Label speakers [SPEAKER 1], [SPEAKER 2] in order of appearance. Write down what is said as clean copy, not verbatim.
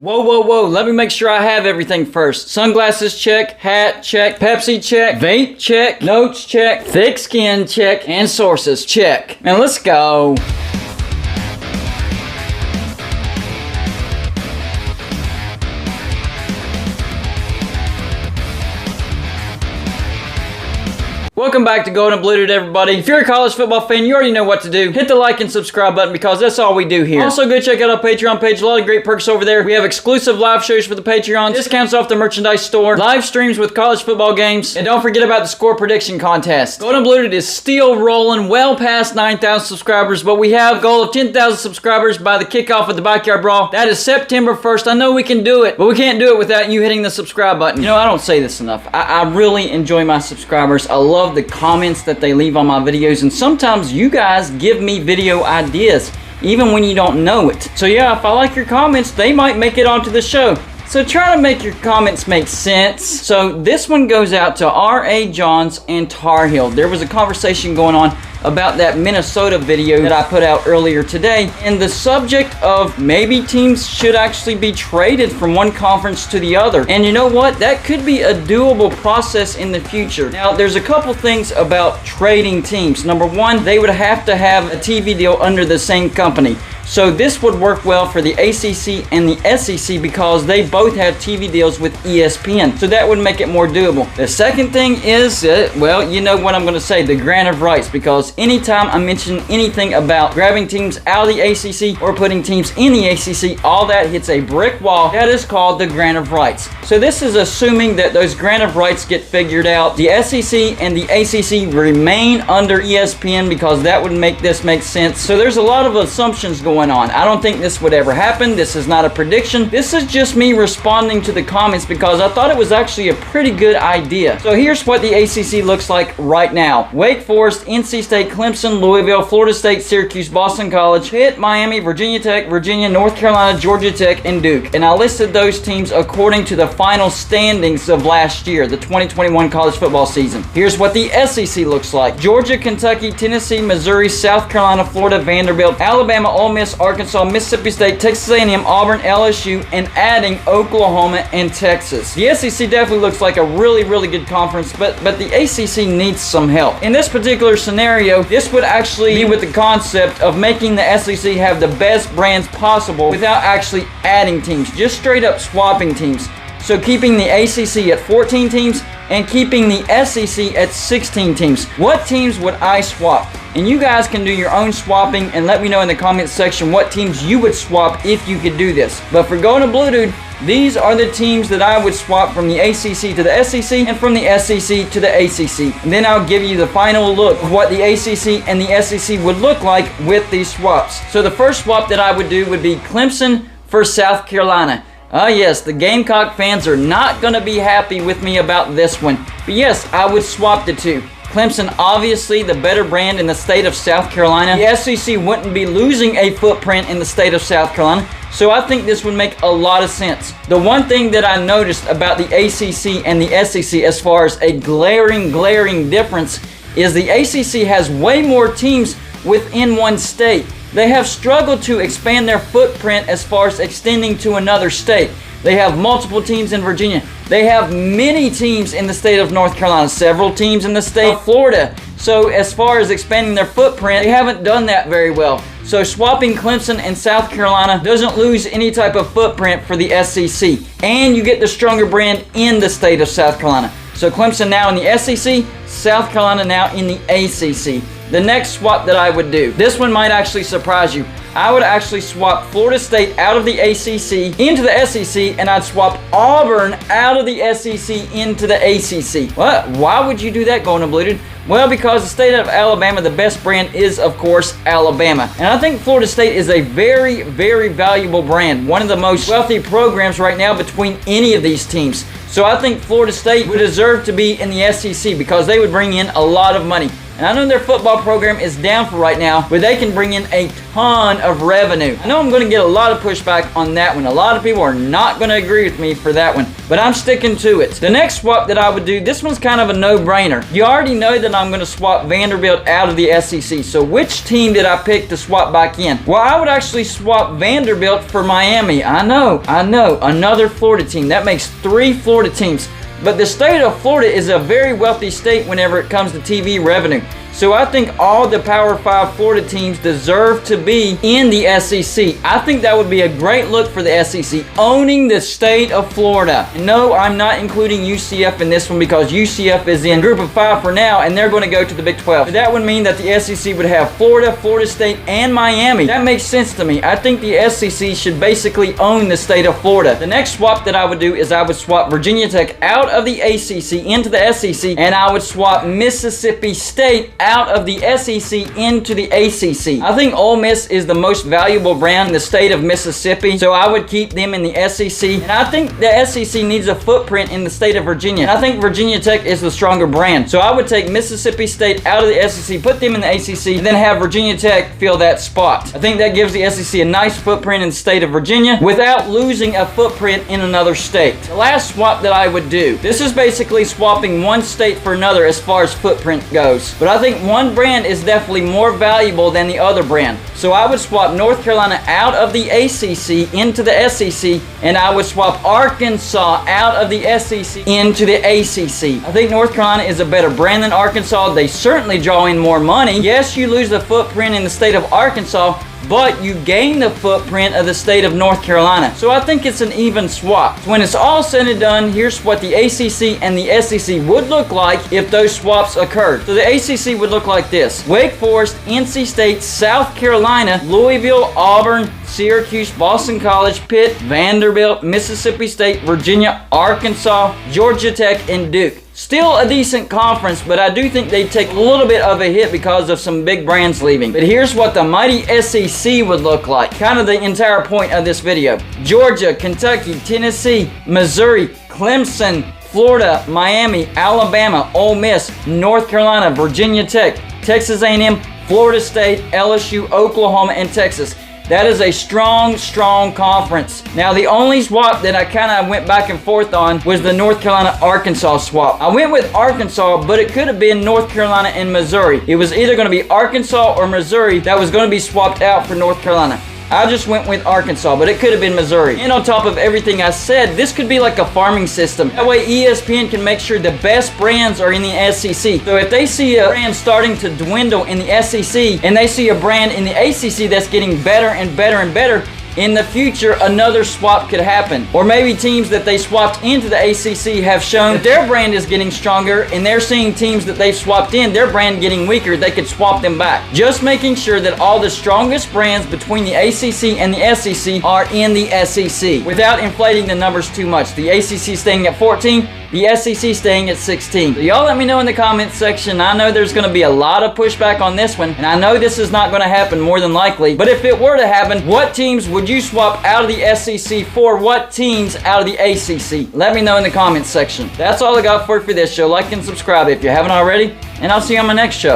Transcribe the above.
[SPEAKER 1] Whoa, whoa, whoa, let me make sure I have everything first. Sunglasses check, hat check, Pepsi check, vape check, notes check, thick skin check, and sources check. Man, let's go. Welcome back to Golden Blue Dude, everybody. If you're a college football fan, you already know what to do. Hit the like and subscribe button because that's all we do here. Also, go check out our Patreon page. A lot of great perks over there. We have exclusive live shows for the Patreons, discounts off the merchandise store, live streams with college football games, and don't forget about the score prediction contest. Golden Blue Dude is still rolling well past 9,000 subscribers, but we have a goal of 10,000 subscribers by the kickoff of the Backyard Brawl. That is September 1st. I know we can do it, but we can't do it without you hitting the subscribe button. You know, I don't say this enough. I really enjoy my subscribers. I love the comments that they leave on my videos, and sometimes you guys give me video ideas even when you don't know it. So yeah, if I like your comments, they might make it onto the show. So try to make your comments make sense. So this one goes out to R.A. Johns and Tar Heel. There was a conversation going on about that Minnesota video that I put out earlier today, and the subject of maybe teams should actually be traded from one conference to the other. And you know what? That could be a doable process in the future. Now, there's a couple things about trading teams. Number one, they would have to have a TV deal under the same company. So this would work well for the ACC and the SEC because they both have TV deals with ESPN. So that would make it more doable. The second thing is, well, you know what I'm going to say, the grant of rights, because anytime I mention anything about grabbing teams out of the ACC or putting teams in the ACC, all that hits a brick wall. That is called the grant of rights. So this is assuming that those grant of rights get figured out. The SEC and the ACC remain under ESPN because that would make this make sense. So there's a lot of assumptions going on. I don't think this would ever happen. This is not a prediction. This is just me responding to the comments because I thought it was actually a pretty good idea. So here's what the ACC looks like right now. Wake Forest, NC State, Clemson, Louisville, Florida State, Syracuse, Boston College, Pitt, Miami, Virginia Tech, Virginia, North Carolina, Georgia Tech, and Duke. And I listed those teams according to the final standings of last year, the 2021 college football season. Here's what the SEC looks like. Georgia, Kentucky, Tennessee, Missouri, South Carolina, Florida, Vanderbilt, Alabama, Ole Miss, Arkansas, Mississippi State, Texas A&M, Auburn, LSU, and adding Oklahoma and Texas. The SEC definitely looks like a really, really good conference, but the ACC needs some help. In this particular scenario, this would actually be with the concept of making the SEC have the best brands possible without actually adding teams, just straight up swapping teams. So keeping the ACC at 14 teams and keeping the SEC at 16 teams. What teams would I swap? And you guys can do your own swapping and let me know in the comments section what teams you would swap if you could do this. But for Golden Blue Dude, these are the teams that I would swap from the ACC to the SEC and from the SEC to the ACC. And then I'll give you the final look of what the ACC and the SEC would look like with these swaps. So the first swap that I would do would be Clemson for South Carolina. Oh yes, the Gamecock fans are not going to be happy with me about this one. But yes, I would swap the two. Clemson, obviously the better brand in the state of South Carolina. The SEC wouldn't be losing a footprint in the state of South Carolina. So I think this would make a lot of sense. The one thing that I noticed about the ACC and the SEC as far as a glaring difference is the ACC has way more teams within one state. They have struggled to expand their footprint as far as extending to another state. They have multiple teams in Virginia. They have many teams in the state of North Carolina, several teams in the state of Florida. So as far as expanding their footprint, they haven't done that very well. So swapping Clemson and South Carolina doesn't lose any type of footprint for the SEC. And you get the stronger brand in the state of South Carolina. So Clemson now in the SEC, South Carolina now in the ACC. The next swap that I would do, this one might actually surprise you. I would actually swap Florida State out of the ACC into the SEC, and I'd swap Auburn out of the SEC into the ACC. What? Why would you do that, Golden Blue Dude? Well, because the state of Alabama, the best brand is, of course, Alabama. And I think Florida State is a very, very valuable brand. One of the most wealthy programs right now between any of these teams. So I think Florida State would deserve to be in the SEC because they would bring in a lot of money. And I know their football program is down for right now, but they can bring in a ton of revenue. I know I'm going to get a lot of pushback on that one. A lot of people are not going to agree with me for that one, but I'm sticking to it. The next swap that I would do, this one's kind of a no-brainer. You already know that I'm going to swap Vanderbilt out of the SEC. So which team did I pick to swap back in? Well, I would actually swap Vanderbilt for Miami. I know, another Florida team. That makes 3 Florida teams. But the state of Florida is a very wealthy state whenever it comes to TV revenue. So I think all the Power 5 Florida teams deserve to be in the SEC. I think that would be a great look for the SEC, owning the state of Florida. And no, I'm not including UCF in this one because UCF is in Group of 5 for now, and they're going to go to the Big 12. But that would mean that the SEC would have Florida, Florida State, and Miami. That makes sense to me. I think the SEC should basically own the state of Florida. The next swap that I would do is I would swap Virginia Tech out of the ACC into the SEC, and I would swap Mississippi State out of the SEC into the ACC. I think Ole Miss is the most valuable brand in the state of Mississippi, so I would keep them in the SEC. And I think the SEC needs a footprint in the state of Virginia. And I think Virginia Tech is the stronger brand. So I would take Mississippi State out of the SEC, put them in the ACC, and then have Virginia Tech fill that spot. I think that gives the SEC a nice footprint in the state of Virginia without losing a footprint in another state. The last swap that I would do, this is basically swapping one state for another as far as footprint goes. But I think one brand is definitely more valuable than the other brand. So I would swap North Carolina out of the ACC into the SEC, and I would swap Arkansas out of the SEC into the ACC. I think North Carolina is a better brand than Arkansas. They certainly draw in more money. Yes, you lose the footprint in the state of Arkansas, but you gain the footprint of the state of North Carolina. So I think it's an even swap. When it's all said and done, here's what the ACC and the SEC would look like if those swaps occurred. So the ACC would look like this: Wake Forest, NC State, South Carolina, Louisville, Auburn, Syracuse, Boston College, Pitt, Vanderbilt, Mississippi State, Virginia, Arkansas, Georgia Tech, and Duke. Still a decent conference, but I do think they take a little bit of a hit because of some big brands leaving. But here's what the mighty SEC would look like. Kind of the entire point of this video. Georgia, Kentucky, Tennessee, Missouri, Clemson, Florida, Miami, Alabama, Ole Miss, North Carolina, Virginia Tech, Texas A&M, Florida State, LSU, Oklahoma, and Texas. That is a strong, strong conference. Now, the only swap that I kind of went back and forth on was the North Carolina-Arkansas swap. I went with Arkansas, but it could have been North Carolina and Missouri. It was either going to be Arkansas or Missouri that was going to be swapped out for North Carolina. I just went with Arkansas, but it could have been Missouri. And on top of everything I said, this could be like a farming system. That way ESPN can make sure the best brands are in the SEC. So if they see a brand starting to dwindle in the SEC and they see a brand in the ACC that's getting better and better and better, in the future, another swap could happen. Or maybe teams that they swapped into the ACC have shown that their brand is getting stronger and they're seeing teams that they've swapped in, their brand getting weaker, they could swap them back. Just making sure that all the strongest brands between the ACC and the SEC are in the SEC without inflating the numbers too much. The ACC staying at 14, the SEC staying at 16. So y'all let me know in the comments section. I know there's going to be a lot of pushback on this one, and I know this is not going to happen more than likely, but if it were to happen, what teams would you swap out of the SEC for? What teams out of the ACC? Let me know in the comments section. That's all I got for this show. Like and subscribe if you haven't already, and I'll see you on my next show.